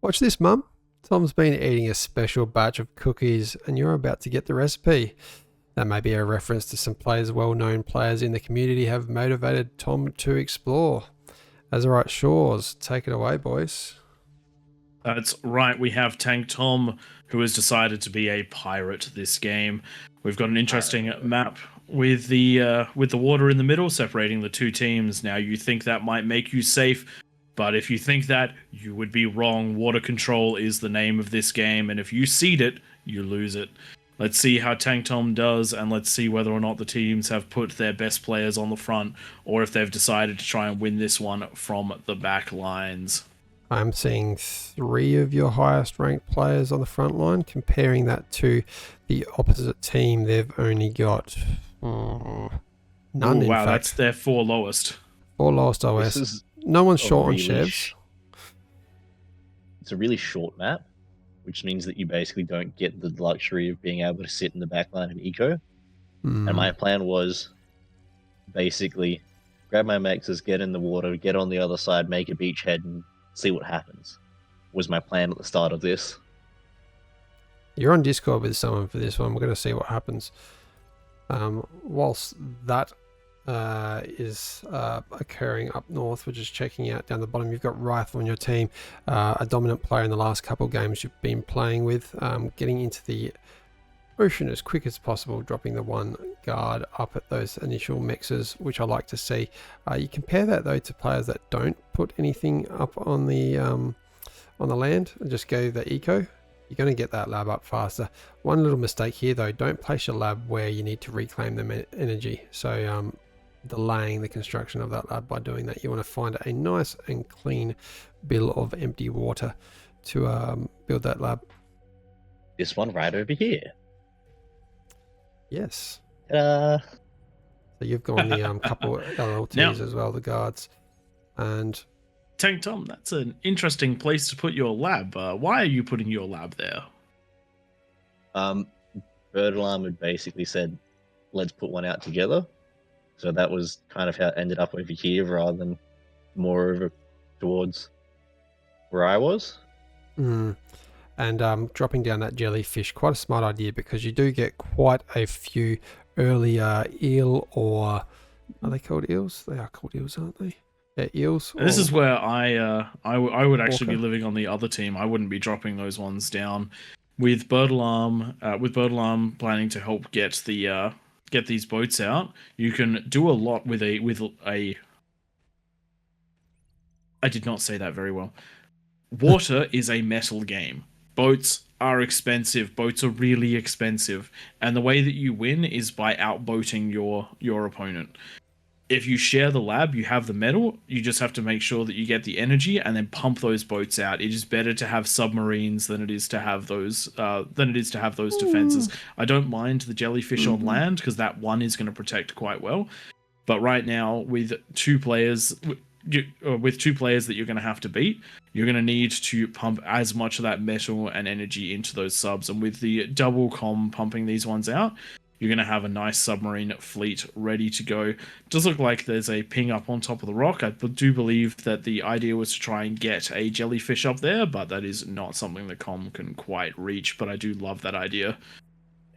Watch this, Mum. Tom's been eating a special batch of cookies and you're about to get the recipe. That may be a reference to some players, well-known players in the community have motivated Tom to explore. Azurite Shores, take it away, boys. That's right, we have Tank Tom, who has decided to be a pirate this game. We've got an interesting map with the water in the middle separating the two teams. Now, you think that might make you safe, but if you think that, you would be wrong. Water control is the name of this game, and if you cede it, you lose it. Let's see how Tank Tom does, and let's see whether or not the teams have put their best players on the front, or if they've decided to try and win this one from the back lines. I'm seeing 3 of your highest ranked players on the front line. Comparing that to the opposite team, they've only got none. Ooh, wow, that's their 4 lowest. 4 lowest OS. No one's short on Chevs. It's a really short map, which means that you basically don't get the luxury of being able to sit in the back line of eco. And my plan was basically grab my mexes, get in the water, get on the other side, make a beachhead, and see what happens. Was my plan at the start of this. You're on Discord with someone for this one. We're going to see what happens. Whilst that is occurring up north, we're just checking out down the bottom. You've got Rifle on your team, a dominant player in the last couple of games you've been playing with, getting into the ocean as quick as possible, dropping the 1 guard up at those initial mixes, which I like to see. You compare that though to players that don't put anything up on the land and just go the eco. You're going to get that lab up faster. One little mistake here though, don't place your lab where you need to reclaim the energy. So delaying the construction of that lab by doing that. You want to find a nice and clean bill of empty water to build that lab. This one right over here. Yes. Ta-da! So you've gone the couple LLTs now, as well, the guards. And Tank Tom, that's an interesting place to put your lab. Why are you putting your lab there? Bird Alarm had basically said, let's put one out together. So that was kind of how it ended up over here rather than more over towards where I was. And dropping down that jellyfish, quite a smart idea because you do get quite a few early eel, or are they called eels? They are called eels, aren't they? Yeah, eels. This is where I would actually be living on the other team. I wouldn't be dropping those ones down. With Bird Alarm planning to help get these boats out, you can do a lot with a. I did not say that very well. Water is a metal game. Boats are expensive. Boats are really expensive. And the way that you win is by outboating your opponent. If you share the lab, you have the metal. You just have to make sure that you get the energy and then pump those boats out. It is better to have submarines than it is to have those defenses. I don't mind the jellyfish on land because that one is going to protect quite well. But right now, with 2 players that you're going to have to beat, you're going to need to pump as much of that metal and energy into those subs. And with the double com pumping these ones out, you're going to have a nice submarine fleet ready to go. It does look like there's a ping up on top of the rock. I do believe that the idea was to try and get a jellyfish up there, but that is not something the com can quite reach. But I do love that idea.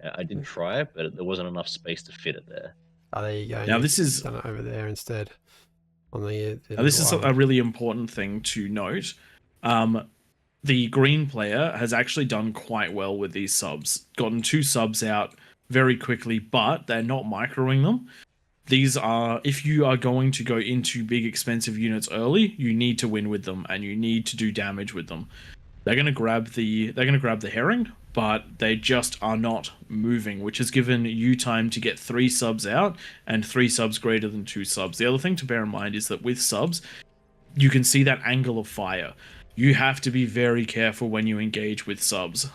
Yeah, I did try it, but there wasn't enough space to fit it there. Oh, there you go. Now this is done it over there instead. Now, this is a really important thing to note. The green player has actually done quite well with these subs. Gotten 2 subs out very quickly, but they're not microing them. These are, if you are going to go into big expensive units early, you need to win with them and you need to do damage with them. They're going to grab the herring, but they just are not moving, which has given you time to get 3 subs out and 3 subs greater than 2 subs. The other thing to bear in mind is that with subs, you can see that angle of fire. You have to be very careful when you engage with subs.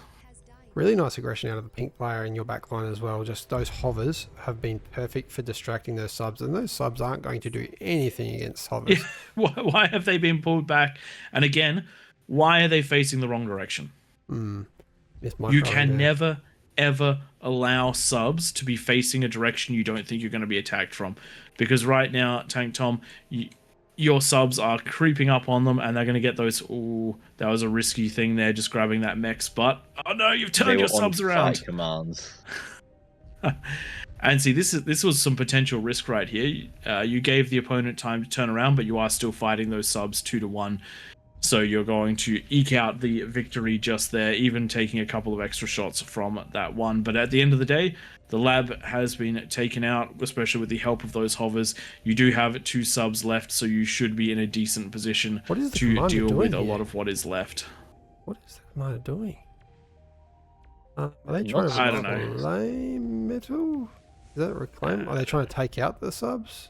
Really nice aggression out of the pink player in your backline as well. Just those hovers have been perfect for distracting those subs, and those subs aren't going to do anything against hovers. Yeah. Why have they been pulled back? And again, why are they facing the wrong direction? You can never, ever allow subs to be facing a direction you don't think you're going to be attacked from. Because right now, Tank Tom, your subs are creeping up on them, and they're going to get those. Ooh, that was a risky thing there, just grabbing that mech's butt. Oh no, you've They turned were your subs on around. fight commands. And see, this was some potential risk right here. You gave the opponent time to turn around, but you are still fighting those subs 2-1. So you're going to eke out the victory just there, even taking a couple of extra shots from that one. But at the end of the day, the lab has been taken out, especially with the help of those hovers. You do have 2 subs left, so you should be in a decent position to deal with a lot of what is left. What is the commander doing? Are they trying to reclaim metal? Is that reclaim? Are they trying to take out the subs?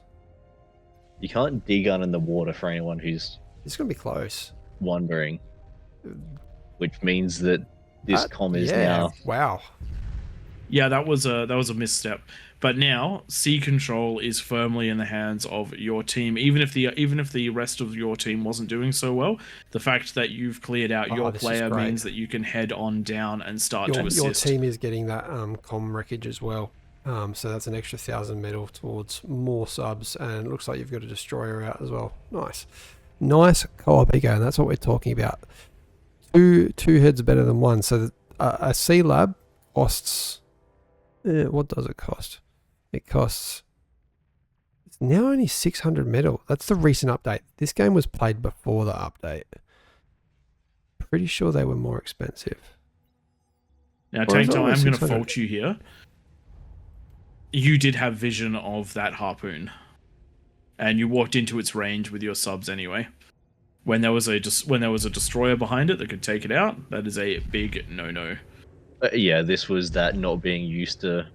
You can't D-gun in the water for anyone who's It's going to be close. wondering. Which means that this comm is now... Wow. Yeah, that was a misstep. But now sea control is firmly in the hands of your team. Even if the rest of your team wasn't doing so well, the fact that you've cleared out your player means that you can head on down and start to assist. Your team is getting that comm wreckage as well. So that's an extra 1,000 metal towards more subs, and it looks like you've got a destroyer out as well. Nice co-op eco, and that's what we're talking about. Two heads better than one. So a C lab costs. What does it cost? It costs. It's now only 600 metal. That's the recent update. This game was played before the update. Pretty sure they were more expensive. Now, Tankto, I'm going to fault you here. You did have vision of that harpoon, and you walked into its range with your subs anyway. When there was a destroyer behind it that could take it out, that is a big no-no. Yeah, this was that not being used to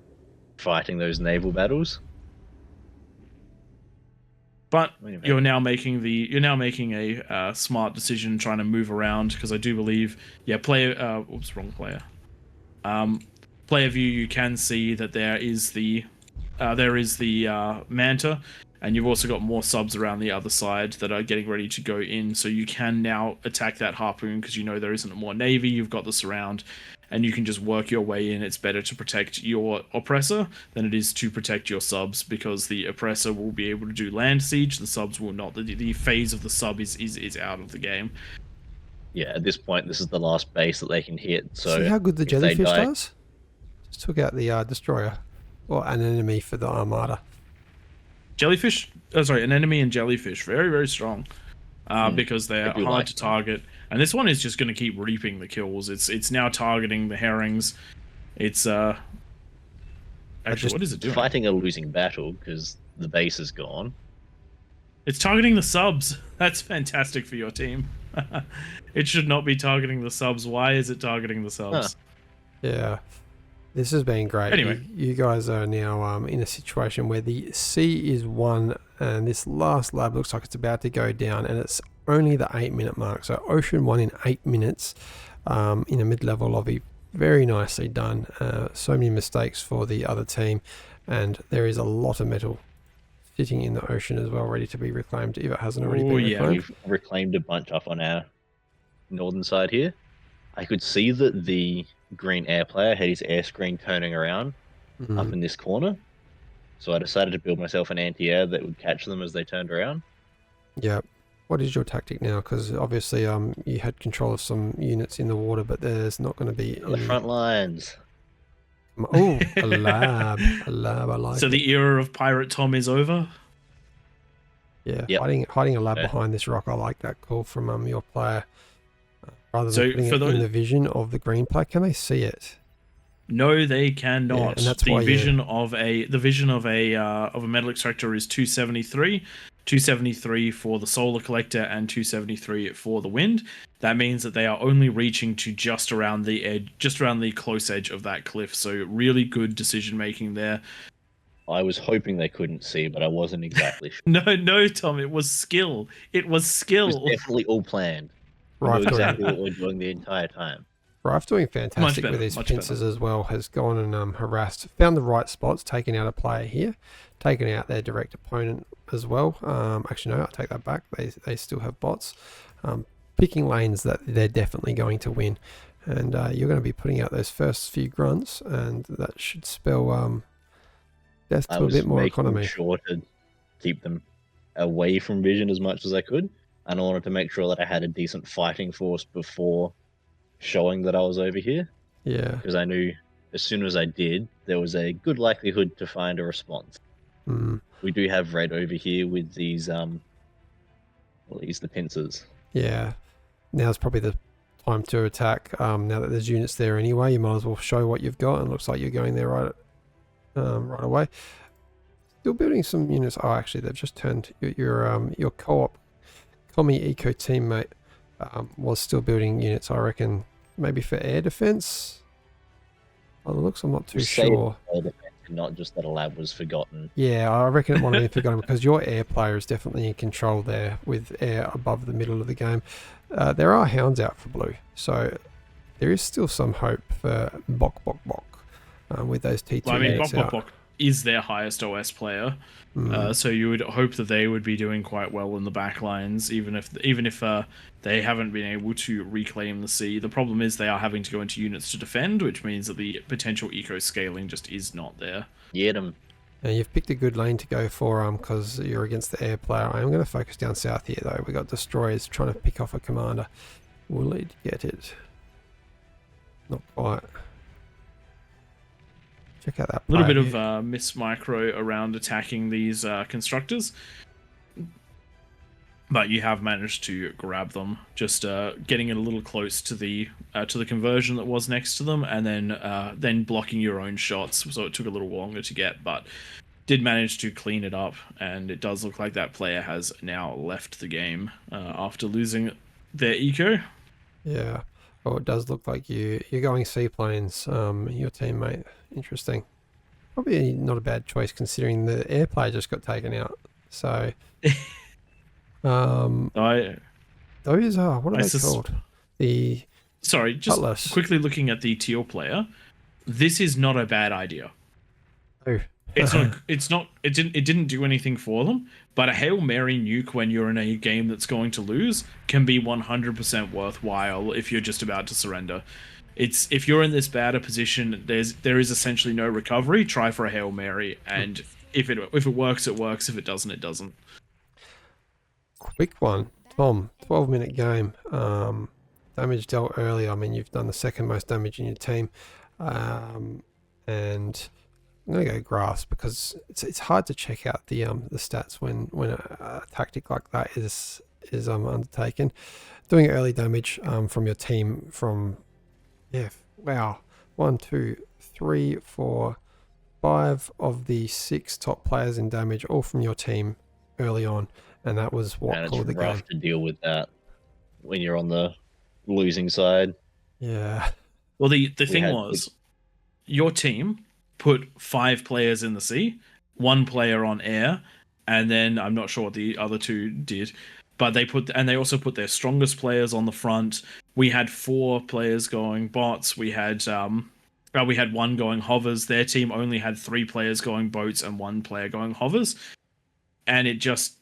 fighting those naval battles. But you're now making a smart decision, trying to move around, because I do believe, wrong player. Player view, you can see that there is the Manta, and you've also got more subs around the other side that are getting ready to go in, so you can now attack that harpoon because you know there isn't more navy. You've got the surround, and you can just work your way in. It's better to protect your oppressor than it is to protect your subs, because the oppressor will be able to do land siege, the subs will not. The phase of the sub is out of the game. Yeah, at this point, this is the last base that they can hit. So see how good the jellyfish does? Just took out the destroyer, or an enemy for the armada. Jellyfish, an enemy and jellyfish, very, very strong, because they're hard to target. And this one is just going to keep reaping the kills. It's now targeting the herrings. It's actually, what is it doing? Fighting a losing battle because the base is gone. It's targeting the subs. That's fantastic for your team. It should not be targeting the subs. Why is it targeting the subs? Yeah. This has been great. Anyway, you guys are now in a situation where the C is 1, and this last lab looks like it's about to go down, and it's only the 8-minute mark. So Ocean 1 in 8 minutes in a mid-level lobby. Very nicely done. So many mistakes for the other team, and there is a lot of metal sitting in the ocean as well, ready to be reclaimed if it hasn't already been reclaimed. We've reclaimed a bunch up on our northern side here. I could see that the green air player had his air screen turning around up in this corner, so I decided to build myself an anti-air that would catch them as they turned around. Yeah. What is your tactic now? Because obviously you had control of some units in the water, but there's not going to be the front lines. Oh, a lab. I like so it. The era of Pirate Tom is over? Yeah, yep. Hiding a lab behind this rock. I like that call from your player. Rather than putting it in the vision of the green player. Can they see it? No, they cannot. Yeah, and that's the vision of a metal extractor is 273. 273 for the solar collector and 273 for the wind. That means that they are only reaching to just around the edge, just around the close edge of that cliff. So really good decision making there. I was hoping they couldn't see, but I wasn't exactly sure. No, Tom, it was skill. It was skill. It was definitely all planned. I knew exactly what we're doing the entire time. Rife doing fantastic with his pincers as well. Has gone and harassed, found the right spots, taken out a player here, taken out their direct opponent as well. Actually, no, I'll take that back. They still have bots. Picking lanes that they're definitely going to win. And you're going to be putting out those first few grunts, and that should spell death to a bit more economy. Sure to keep them away from vision as much as I could, and I wanted to make sure that I had a decent fighting force before showing that I was over here, Yeah. because I knew as soon as I did, there was a good likelihood to find a response. We do have red over here with these the pincers. Yeah. Now's probably the time to attack. Now that there's units there anyway, you might as well show what you've got, and it looks like you're going there right away. Still building some units. Oh, actually, they've just turned your co-op Commie Eco teammate was still building units. I reckon maybe for air defense. By the looks, I'm not too sure. Not just that a lab was forgotten. Yeah, I reckon it might have been forgotten because your air player is definitely in control there with air above the middle of the game. There are hounds out for blue, so there is still some hope for Bok with those T2 Well, I mean, units out. Bok is their highest OS player, so you would hope that they would be doing quite well in the back lines, even if they haven't been able to reclaim the sea. The problem is they are having to go into units to defend, which means that the potential eco scaling just is not there. Get them. Now you've picked a good lane to go for because you're against the air player. I am going to focus down south here though. We got destroyers trying to pick off a commander. Will it get it? Not quite. Check out that. A little bit of miss micro around attacking these constructors, but you have managed to grab them. Just getting it a little close to the conversion that was next to them, and then blocking your own shots. So it took a little longer to get, but did manage to clean it up. And it does look like that player has now left the game after losing their eco. Yeah. Oh, it does look like you're going seaplanes. Your teammate. Interesting. Probably not a bad choice considering the air player just got taken out. So, those are what are they called? Sorry, just Cutlass. Quickly looking at the teal player. This is not a bad idea. Oh. It didn't do anything for them, but a Hail Mary nuke when you're in a game that's going to lose can be 100% worthwhile if you're just about to surrender. If you're in this bad a position, there is essentially no recovery. Try for a Hail Mary, and if it works, it works. If it doesn't, it doesn't. Quick one, Tom. 12-minute game. Damage dealt early. I mean, you've done the second most damage in your team, and I'm gonna go grass because it's hard to check out the stats when a tactic like that is undertaken. Doing early damage from your team from 1, 2, 3, 4, 5 of the 6 top players in damage, all from your team early on, and that was what called the game. It's rough to deal with that when you're on the losing side. Yeah. Well, the thing was, your team put 5 players in the sea, 1 player on air, and then I'm not sure what the other 2 did, but they also put their strongest players on the front. We had 4 players going bots. We had 1 going hovers. Their team only had 3 players going boats and 1 player going hovers, and it just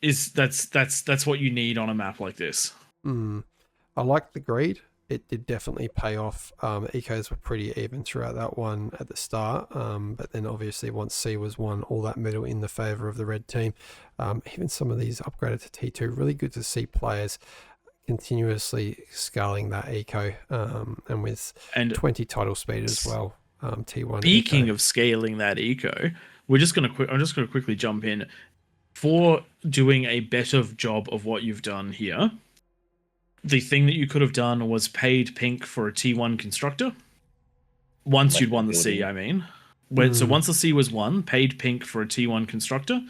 is that's what you need on a map like this. I like the greed. It did definitely pay off. Ecos were pretty even throughout that one at the start, but then obviously once C was won, all that metal in the favour of the red team. Even some of these upgraded to T2, really good to see players continuously scaling that eco, and with 20 title speed as well. T1. Speaking of scaling that eco, I'm just gonna quickly jump in for doing a better job of what you've done here. The thing that you could have done was paid pink for a T1 constructor. Once you'd won the C, I mean. So once the C was won, paid pink for a T1 constructor,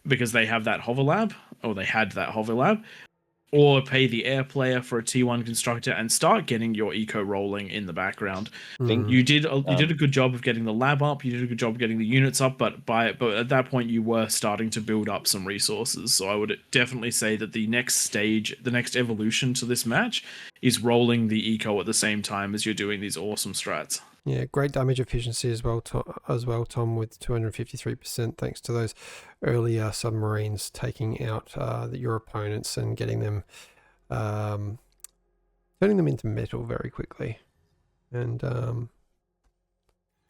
because they have that hover lab, or they had that hover lab, or pay the air player for a T1 constructor and start getting your eco rolling in the background. You did a good job of getting the lab up, you did a good job of getting the units up, but at that point you were starting to build up some resources. So I would definitely say that the next stage, the next evolution to this match is rolling the eco at the same time as you're doing these awesome strats. Yeah, great damage efficiency as well, Tom, with 253%, thanks to those earlier submarines taking out your opponents and getting them, turning them into metal very quickly. And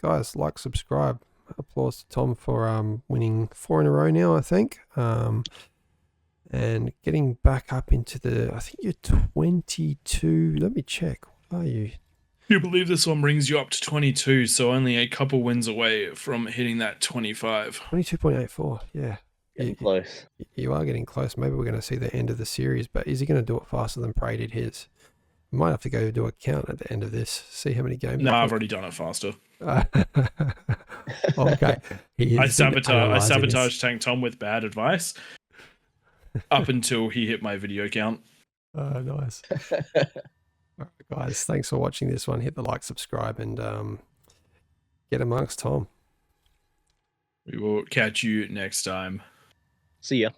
guys, like, subscribe. applause to Tom for winning 4 in a row now, I think. And getting back up into I think you're 22. Let me check. What are you? You believe this one brings you up to 22, so only a couple wins away from hitting that 25. 22.84. Yeah. Getting close. You are getting close. Maybe we're going to see the end of the series, but is he going to do it faster than Prey did his? We might have to go do a count at the end of this, see how many games. No, I've already done it faster. Okay. I sabotaged Tank Tom with bad advice up until he hit my video count. Nice. All right, guys, thanks for watching this one. Hit the like, subscribe, and get amongst Tom. We will catch you next time. See ya.